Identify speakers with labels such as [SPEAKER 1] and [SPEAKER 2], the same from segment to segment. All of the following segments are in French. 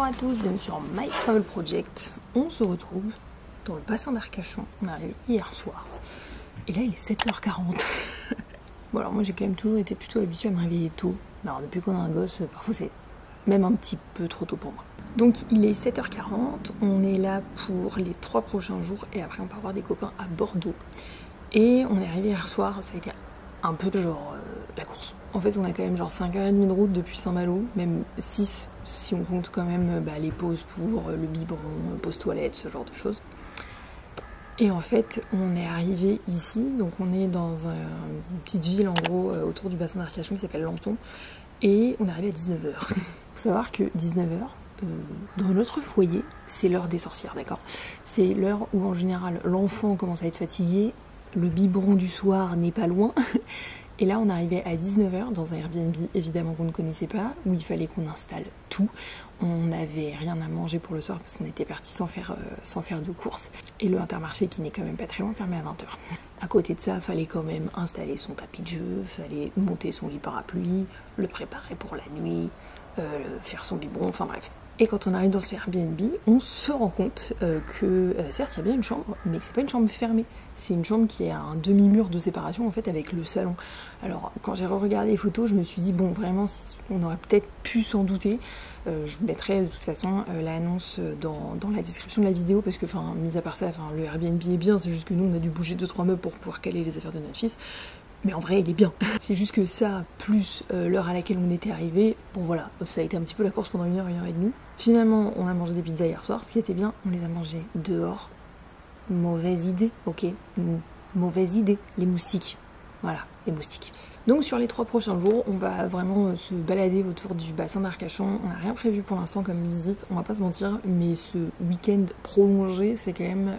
[SPEAKER 1] Bonjour à tous, bienvenue sur My Travel Project. On se retrouve dans le bassin d'Arcachon. On est arrivé hier soir. Et là il est 7h40. Bon alors moi j'ai quand même toujours été plutôt habituée à me réveiller tôt. Mais alors depuis qu'on a un gosse, parfois c'est même un petit peu trop tôt pour moi. Donc il est 7h40, on est là pour les 3 prochains jours et après on part voir des copains à Bordeaux. Et on est arrivé hier soir, ça a été un peu genre la course. En fait on a quand même genre 5h30 de route depuis Saint-Malo, même 6 si on compte quand même les pauses pour le biberon, pause toilette, ce genre de choses. Et en fait on est arrivé ici, donc on est dans une petite ville en gros autour du bassin d'Arcachon qui s'appelle Lanton. Et on est arrivé à 19h. Faut savoir que 19h, dans notre foyer, c'est l'heure des sorcières, d'accord? C'est l'heure où en général l'enfant commence à être fatigué, le biberon du soir n'est pas loin. Et là on arrivait à 19h dans un Airbnb évidemment qu'on ne connaissait pas, où il fallait qu'on installe tout. On n'avait rien à manger pour le soir parce qu'on était parti sans faire de courses. Et le Intermarché qui n'est quand même pas très loin fermé à 20h. À côté de ça, fallait quand même installer son tapis de jeu, fallait monter son lit parapluie, le préparer pour la nuit, faire son biberon, enfin bref. Et quand on arrive dans ce Airbnb, on se rend compte que certes il y a bien une chambre, mais que c'est pas une chambre fermée. C'est une chambre qui a un demi-mur de séparation en fait avec le salon. Alors quand j'ai re-regardé les photos, je me suis dit bon vraiment on aurait peut-être pu s'en douter. Je mettrai de toute façon l'annonce dans la description de la vidéo parce que enfin mis à part ça, le Airbnb est bien, c'est juste que nous on a dû bouger 2-3 meubles pour pouvoir caler les affaires de notre fils. Mais en vrai il est bien. C'est juste que ça, plus l'heure à laquelle on était arrivé, bon voilà, ça a été un petit peu la course pendant 1h, 1h30. Finalement on a mangé des pizzas hier soir, ce qui était bien, on les a mangées dehors. Mauvaise idée, ok, mauvaise idée, les moustiques, voilà, les moustiques. Donc sur les 3 prochains jours, on va vraiment se balader autour du bassin d'Arcachon. On n'a rien prévu pour l'instant comme visite, on va pas se mentir, mais ce week-end prolongé, c'est quand même,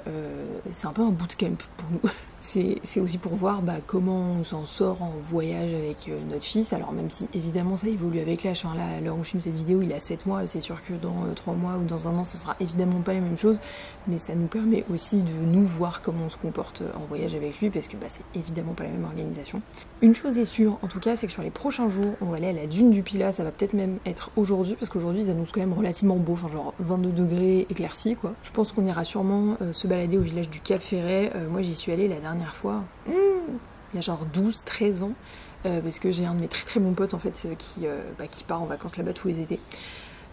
[SPEAKER 1] c'est un peu un bootcamp pour nous. C'est aussi pour voir comment on s'en sort en voyage avec notre fils. Alors même si évidemment ça évolue avec l'âge, là à l'heure où je filme cette vidéo il a 7 mois, c'est sûr que dans 3 mois ou dans un an ça sera évidemment pas la même chose, mais ça nous permet aussi de nous voir comment on se comporte en voyage avec lui parce que c'est évidemment pas la même organisation. Une chose est sûre en tout cas, c'est que sur les prochains jours on va aller à la dune du Pilat, ça va peut-être même être aujourd'hui parce qu'aujourd'hui ils annoncent quand même relativement beau, genre 22 degrés éclairci quoi. Je pense qu'on ira sûrement se balader au village du Cap Ferret. Moi j'y suis allée la dernière fois, il y a genre 12-13 ans, parce que j'ai un de mes très bons potes en fait qui part en vacances là-bas tous les étés.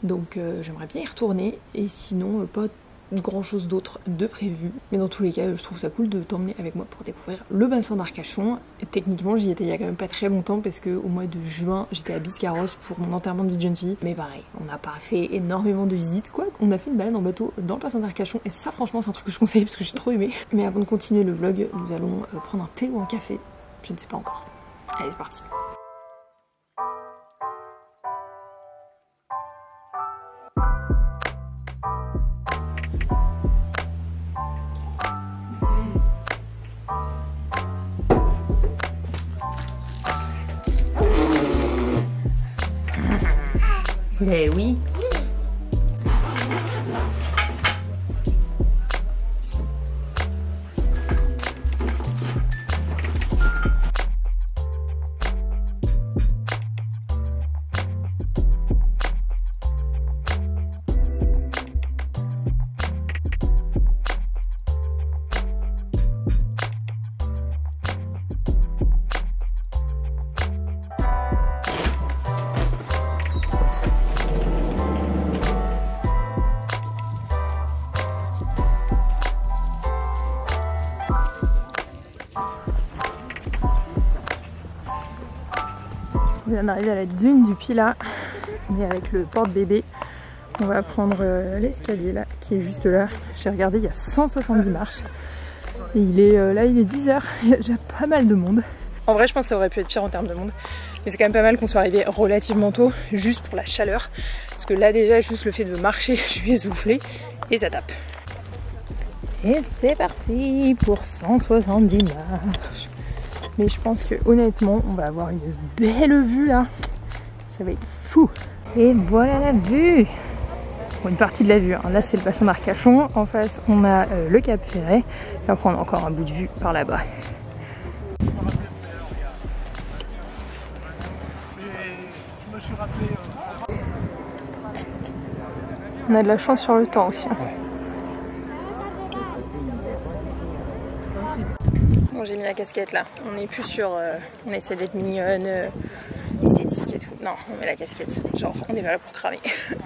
[SPEAKER 1] Donc j'aimerais bien y retourner et sinon pas grand chose d'autre de prévu. Mais dans tous les cas, je trouve ça cool de t'emmener avec moi pour découvrir le bassin d'Arcachon. Techniquement, j'y étais il y a quand même pas très longtemps parce qu'au mois de juin, j'étais à Biscarrosse pour mon enterrement de vie de jeune fille. Mais pareil, on n'a pas fait énormément de visites, quoi. On a fait une balade en bateau dans le bassin d'Arcachon et ça, franchement, c'est un truc que je conseille parce que j'ai trop aimé. Mais avant de continuer le vlog, nous allons prendre un thé ou un café. Je ne sais pas encore. Allez, c'est parti. Mais oui. On vient d'arriver à la dune du Pilat, mais avec le porte-bébé. On va prendre l'escalier là, qui est juste là. J'ai regardé, il y a 170 marches. Et il est 10h, il y a déjà pas mal de monde. En vrai, je pense que ça aurait pu être pire en termes de monde. Mais c'est quand même pas mal qu'on soit arrivé relativement tôt, juste pour la chaleur. Parce que là déjà, juste le fait de marcher, je suis essoufflée et ça tape. Et c'est parti pour 170 marches. Mais je pense que honnêtement, on va avoir une belle vue là. Ça va être fou. Et voilà la vue. Bon, une partie de la vue. Hein. Là, c'est le bassin d'Arcachon. En face, on a le Cap Ferret. Et après, on a encore un bout de vue par là-bas. On a de la chance sur le temps aussi.
[SPEAKER 2] Ouais.
[SPEAKER 1] Bon, j'ai mis la casquette là. On est plus sur. On essaie d'être mignonne, esthétique et tout. Non, on met la casquette. Genre, on est pas là pour cramer.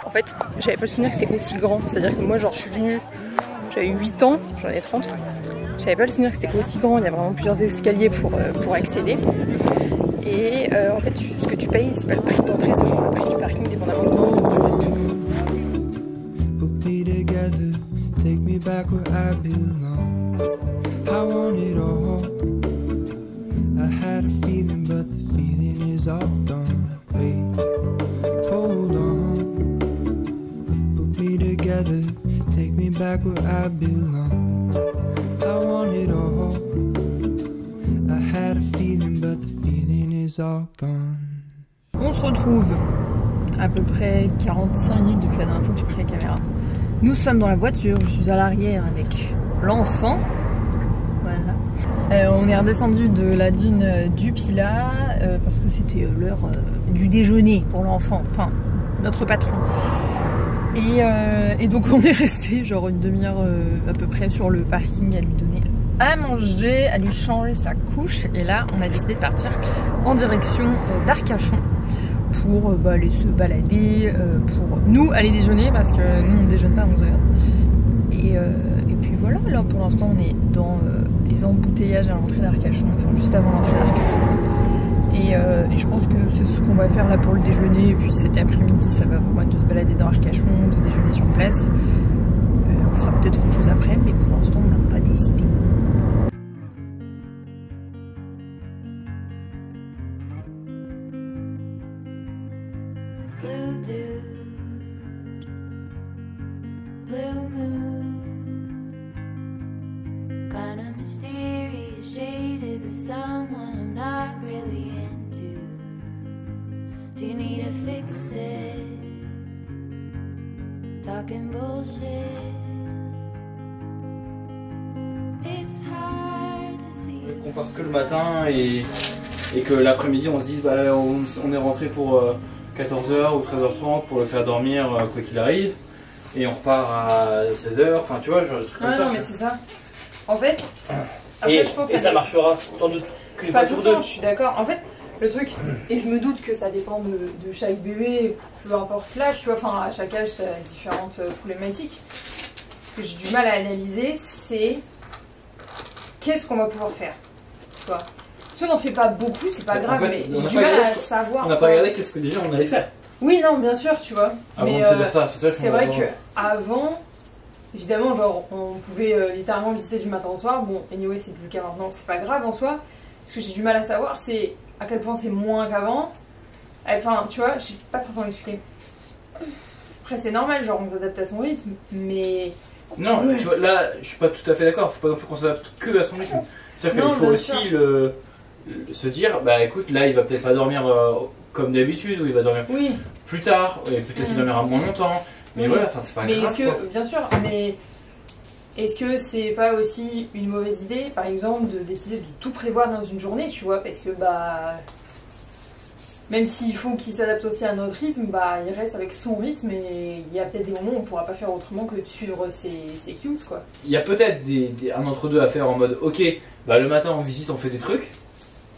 [SPEAKER 1] En fait, j'avais pas le souvenir que c'était aussi grand. C'est-à-dire que moi, genre, je suis venue. J'avais 8 ans, j'en ai 30. J'avais pas le souvenir que c'était aussi grand. Il y a vraiment plusieurs escaliers pour accéder. Et en fait, ce que tu payes, c'est pas le prix d'entrée, c'est genre le prix du parking, dépendamment de combien de temps tu restes. Take me back where I belong. I want it all. I had a feeling, but the feeling is all gone. Wait, hold on. Put me together. Take me back where I belong. I want it all. I had a feeling, but the feeling is all gone. On se retrouve à peu près 45 minutes depuis la dernière fois que j'ai pris la caméra. Nous sommes dans la voiture, je suis à l'arrière avec l'enfant. Voilà. On est redescendu de la dune du Pilat parce que c'était l'heure du déjeuner pour l'enfant, enfin notre patron. Et donc on est resté genre une demi-heure à peu près sur le parking à lui donner à manger, à lui changer sa couche. Et là on a décidé de partir en direction d'Arcachon pour aller se balader, pour nous aller déjeuner parce que nous on déjeune pas à 11h. Et puis voilà, là pour l'instant on est dans les embouteillages à l'entrée d'Arcachon, enfin juste avant l'entrée d'Arcachon. Et je pense que c'est ce qu'on va faire là pour le déjeuner. Et puis cet après-midi ça va vraiment être de se balader dans Arcachon, de déjeuner sur place. On fera peut-être autre chose après, mais pour l'instant on n'a pas décidé.
[SPEAKER 3] Do you need to fix it? Talking bullshit. It's hard to see.
[SPEAKER 2] On part que le matin et que l'après-midi on se dit bah on est rentré pour 14h ou 13h30 pour le faire dormir quoi qu'il arrive et on repart à 16h, enfin tu vois, genre des trucs comme ça.
[SPEAKER 1] Non mais c'est ça. En fait,
[SPEAKER 2] après, je pense que ça marchera sans doute qu'une fois sur deux.
[SPEAKER 1] Je suis d'accord. En fait, le truc, et je me doute que ça dépend de chaque bébé, peu importe l'âge, tu vois, enfin à chaque âge ça a différentes problématiques. Ce que j'ai du mal à analyser, c'est qu'est-ce qu'on va pouvoir faire, tu vois. Si on n'en fait pas beaucoup, c'est pas grave, en fait, mais j'ai du mal à savoir.
[SPEAKER 2] On n'a pas regardé qu'est-ce que déjà on allait faire.
[SPEAKER 1] Oui, non, bien sûr, tu vois.
[SPEAKER 2] Avant
[SPEAKER 1] mais
[SPEAKER 2] de se dire ça,
[SPEAKER 1] c'est vrai qu'avant, évidemment, genre, on pouvait littéralement visiter du matin au soir. Bon, anyway, c'est plus le cas maintenant, c'est pas grave en soi. Ce que j'ai du mal à savoir, c'est à quel point c'est moins qu'avant. Enfin, tu vois, je sais pas trop comment l'expliquer. Après, c'est normal, genre, on s'adapte à son rythme, mais.
[SPEAKER 2] Non, ouais. Tu vois, là, je suis pas tout à fait d'accord. Faut pas non plus qu'on s'adapte que à son rythme. C'est-à-dire qu'il faut aussi se dire, bah écoute, là, il va peut-être pas dormir comme d'habitude, ou il va dormir plus tard, et peut-être qu'il dormira moins longtemps. Mais voilà, enfin, c'est pas grave.
[SPEAKER 1] Est-ce que, bien sûr, mais est-ce que c'est pas aussi une mauvaise idée, par exemple, de décider de tout prévoir dans une journée, tu vois, parce que bah, même s'il faut qu'il s'adapte aussi à notre rythme, bah, il reste avec son rythme et il y a peut-être des moments où on pourra pas faire autrement que de suivre ses cues, quoi. Il
[SPEAKER 2] y a peut-être un entre-deux à faire en mode, ok, bah le matin on visite, on fait des trucs.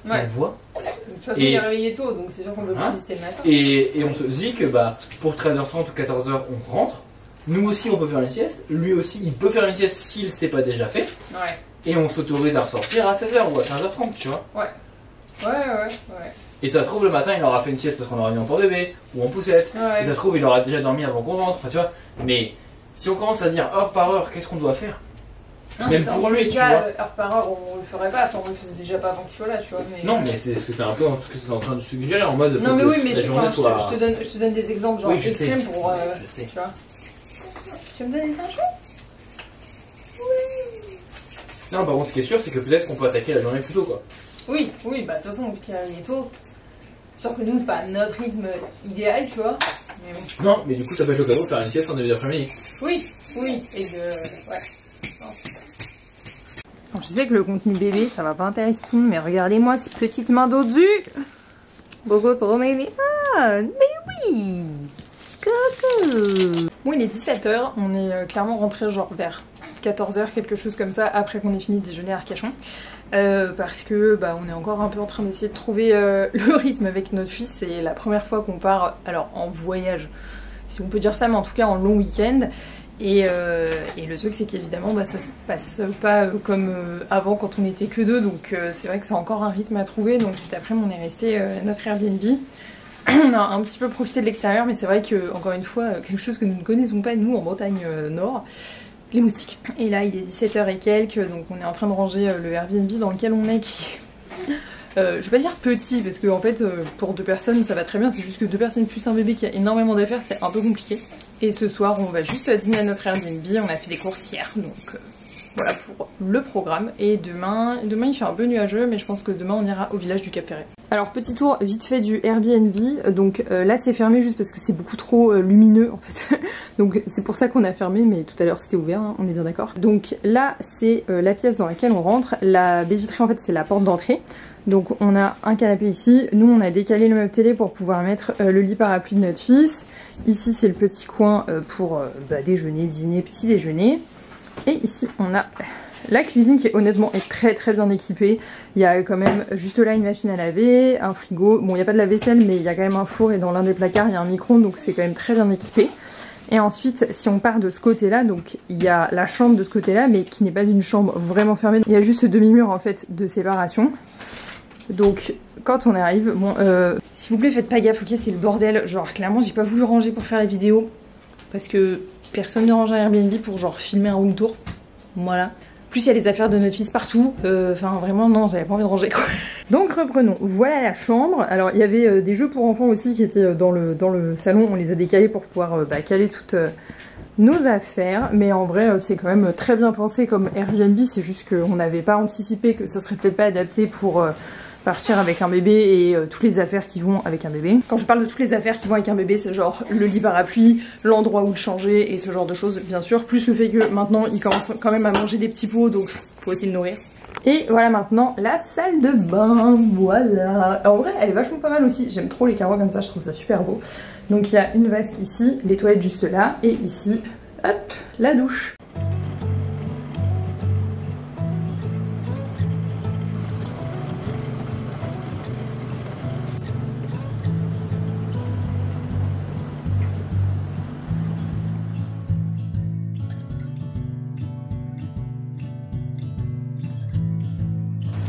[SPEAKER 1] Ouais.
[SPEAKER 2] On voit.
[SPEAKER 1] De toute façon, il est réveillé tôt, donc c'est sûr qu'on peut plus visiter le matin.
[SPEAKER 2] Et on se dit que bah, pour 13h30 ou 14h, on rentre. Nous aussi, on peut faire une sieste. Lui aussi, il peut faire une sieste s'il ne s'est pas déjà fait.
[SPEAKER 1] Ouais.
[SPEAKER 2] Et on s'autorise à ressortir à 16h ou à 15h30, tu vois.
[SPEAKER 1] Ouais. Ouais.
[SPEAKER 2] Et ça se trouve, le matin, il aura fait une sieste parce qu'on aura mis en port bébé ou en poussette.
[SPEAKER 1] Ouais.
[SPEAKER 2] Et ça se trouve, il aura déjà dormi avant qu'on rentre. Enfin, tu vois. Mais si on commence à dire heure par heure, qu'est-ce qu'on doit faire?
[SPEAKER 1] Non, même pour lui, tu vois. Heure par heure, on le ferait pas. Enfin, on le faisait déjà pas avant qu'il soit là, tu vois. Mais...
[SPEAKER 2] Non, mais c'est ce que tu es un peu ce que tu es en train de suggérer en mode.
[SPEAKER 1] Non, mais oui, mais je te donne des exemples genre extrêmes pour.
[SPEAKER 2] Je sais.
[SPEAKER 1] Tu vois. Tu veux me donner un chou? Oui.
[SPEAKER 2] Non, par contre, ce qui est sûr, c'est que peut-être qu'on peut attaquer la journée plus tôt, quoi.
[SPEAKER 1] Oui, bah de toute façon, vu qu'il est tôt. Sûr que nous, c'est pas notre rythme idéal, tu vois. Mais bon.
[SPEAKER 2] Non, mais du coup, ça peut être l'occasion de faire une sieste en début d'après-midi.
[SPEAKER 1] Oui, et de. Ouais. Bon, je sais que le contenu bébé, ça va pas intéresser tout le monde, mais regardez-moi ces petites mains dodues. Bogo trop m'aimer. Ah, mais oui. Coco. Bon, il est 17h, on est clairement rentré genre vers 14h, quelque chose comme ça, après qu'on ait fini de déjeuner à Arcachon. Parce que bah, on est encore un peu en train d'essayer de trouver le rythme avec notre fils. C'est la première fois qu'on part, alors en voyage, si on peut dire ça, mais en tout cas en long week-end. Et le truc c'est qu'évidemment bah, ça se passe pas comme avant quand on était que deux, donc c'est vrai que c'est encore un rythme à trouver. Donc cet après-midi on est resté à notre Airbnb. On a un petit peu profité de l'extérieur, mais c'est vrai que encore une fois quelque chose que nous ne connaissons pas nous en Bretagne Nord, les moustiques. Et là il est 17h et quelques, donc on est en train de ranger le Airbnb dans lequel on est qui... je vais pas dire petit parce que en fait pour 2 personnes ça va très bien, c'est juste que 2 personnes plus un bébé qui a énormément d'affaires c'est un peu compliqué. Et ce soir on va juste dîner à notre Airbnb, on a fait des courses hier donc voilà pour le programme. Et demain il fait un peu nuageux mais je pense que demain on ira au village du Cap Ferret. Alors petit tour vite fait du Airbnb, donc là c'est fermé juste parce que c'est beaucoup trop lumineux en fait. Donc c'est pour ça qu'on a fermé, mais tout à l'heure c'était ouvert, hein, on est bien d'accord. Donc là c'est la pièce dans laquelle on rentre, la baie vitrée en fait c'est la porte d'entrée. Donc on a un canapé ici, nous on a décalé le meuble télé pour pouvoir mettre le lit parapluie de notre fils. Ici c'est le petit coin pour déjeuner, dîner, petit déjeuner. Et ici on a la cuisine qui honnêtement est très bien équipée. Il y a quand même juste là une machine à laver, un frigo. Bon il n'y a pas de la vaisselle mais il y a quand même un four et dans l'un des placards il y a un micro-ondes, donc c'est quand même très bien équipé. Et ensuite si on part de ce côté là, donc il y a la chambre de ce côté là mais qui n'est pas une chambre vraiment fermée. Il y a juste ce demi-mur en fait de séparation. Donc quand on arrive, bon s'il vous plaît faites pas gaffe, ok c'est le bordel, genre clairement j'ai pas voulu ranger pour faire la vidéo parce que personne ne range un Airbnb pour genre filmer un room tour, voilà. Plus il y a les affaires de notre fils partout, enfin vraiment non j'avais pas envie de ranger quoi. Donc reprenons, voilà la chambre. Alors il y avait des jeux pour enfants aussi qui étaient dans le salon, on les a décalés pour pouvoir caler toutes nos affaires, mais en vrai c'est quand même très bien pensé comme Airbnb, c'est juste qu'on n'avait pas anticipé que ça serait peut-être pas adapté pour partir avec un bébé et toutes les affaires qui vont avec un bébé. Quand je parle de toutes les affaires qui vont avec un bébé, c'est genre le lit parapluie, l'endroit où le changer et ce genre de choses bien sûr, plus le fait que maintenant il commence quand même à manger des petits pots, donc faut aussi le nourrir. Et voilà maintenant la salle de bain, voilà. En vrai elle est vachement pas mal aussi, j'aime trop les carreaux comme ça, je trouve ça super beau. Donc il y a une vasque ici, les toilettes juste là, et ici, hop, la douche.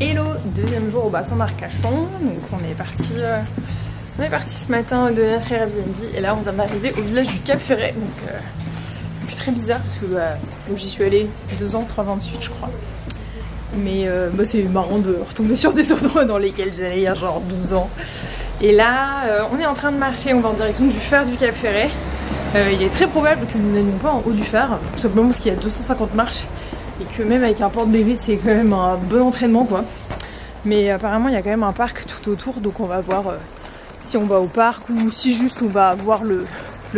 [SPEAKER 1] Hello, deuxième jour au bassin d'Arcachon, donc on est parti ce matin de notre Airbnb et là on vient d'arriver au village du Cap Ferret, donc c'est très bizarre parce que j'y suis allée 2 ans, 3 ans de suite je crois, mais c'est marrant de retomber sur des endroits dans lesquels j'allais il y a genre 12 ans. Et là on est en train de marcher, on va en direction du phare du Cap Ferret. Il est très probable que nous n'allions pas en haut du phare, tout simplement parce qu'il y a 250 marches. Et que même avec un porte-bébé c'est quand même un bon entraînement quoi. Mais apparemment il y a quand même un parc tout autour, donc on va voir si on va au parc ou si juste on va voir le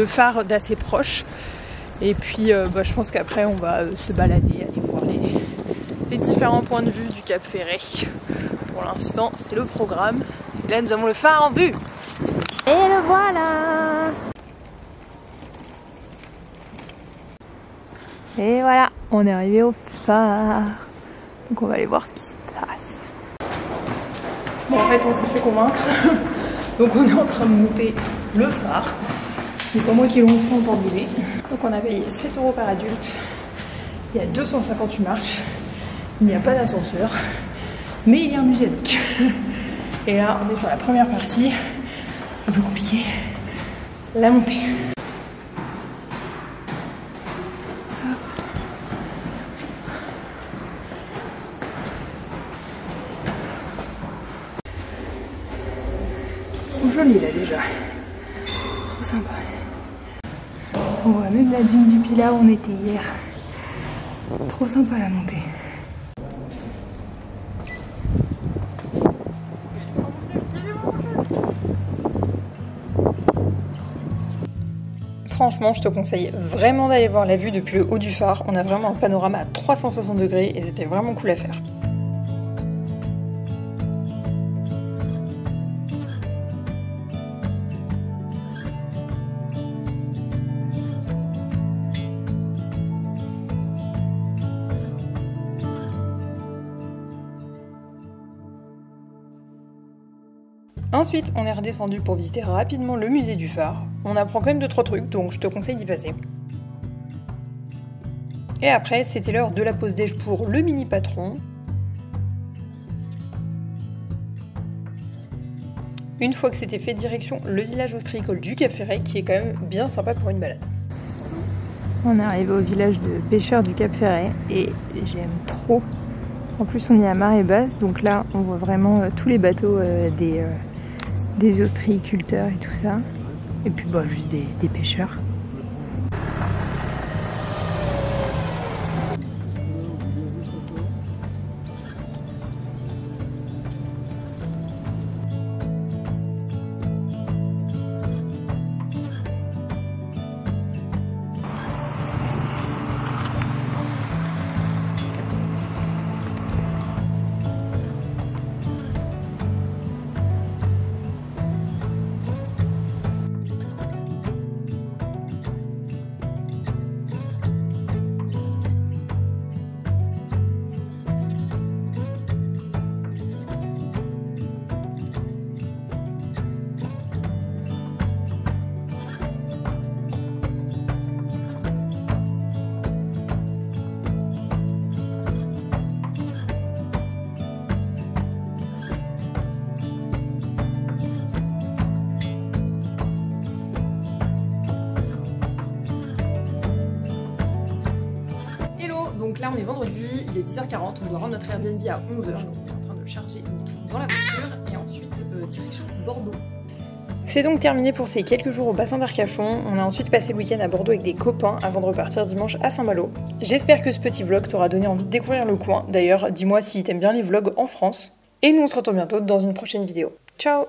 [SPEAKER 1] phare d'assez proche. Et puis je pense qu'après on va se balader, aller voir les différents points de vue du Cap Ferret. Pour l'instant c'est le programme. Et là nous avons le phare en vue. Et le voilà. Et voilà, on est arrivé au phare. Donc on va aller voir ce qui se passe. Bon en fait on s'est fait convaincre. Donc on est en train de monter le phare. C'est pas moi qui l'ai fait en porte-bébé. Donc on a payé 7 € par adulte. Il y a 258 marches. Il n'y a pas d'ascenseur. Mais il y a un musée donc. Et là on est sur la première partie. Un peu compliqué. La montée. Joli là déjà, trop sympa. On voit même la dune du Pilat où on était hier. Trop sympa la montée. Franchement, je te conseille vraiment d'aller voir la vue depuis le haut du phare. On a vraiment un panorama à 360 degrés et c'était vraiment cool à faire. Ensuite, on est redescendu pour visiter rapidement le musée du phare. On apprend quand même 2-3 trucs, donc je te conseille d'y passer. Et après, c'était l'heure de la pause déj pour le mini patron. Une fois que c'était fait, direction le village ostréicole du Cap Ferret, qui est quand même bien sympa pour une balade. On est arrivé au village de pêcheurs du Cap Ferret et j'aime trop. En plus, on est à marée basse, donc là, on voit vraiment tous les bateaux des ostréiculteurs et tout ça. Et puis, bah, juste des pêcheurs. Donc là on est vendredi, il est 10h40, on doit rendre notre Airbnb à 11h, donc on est en train de charger tout dans la voiture et ensuite direction Bordeaux. C'est donc terminé pour ces quelques jours au bassin d'Arcachon. On a ensuite passé le week-end à Bordeaux avec des copains avant de repartir dimanche à Saint-Malo. J'espère que ce petit vlog t'aura donné envie de découvrir le coin. D'ailleurs, dis-moi si t'aimes bien les vlogs en France. Et nous on se retrouve bientôt dans une prochaine vidéo. Ciao!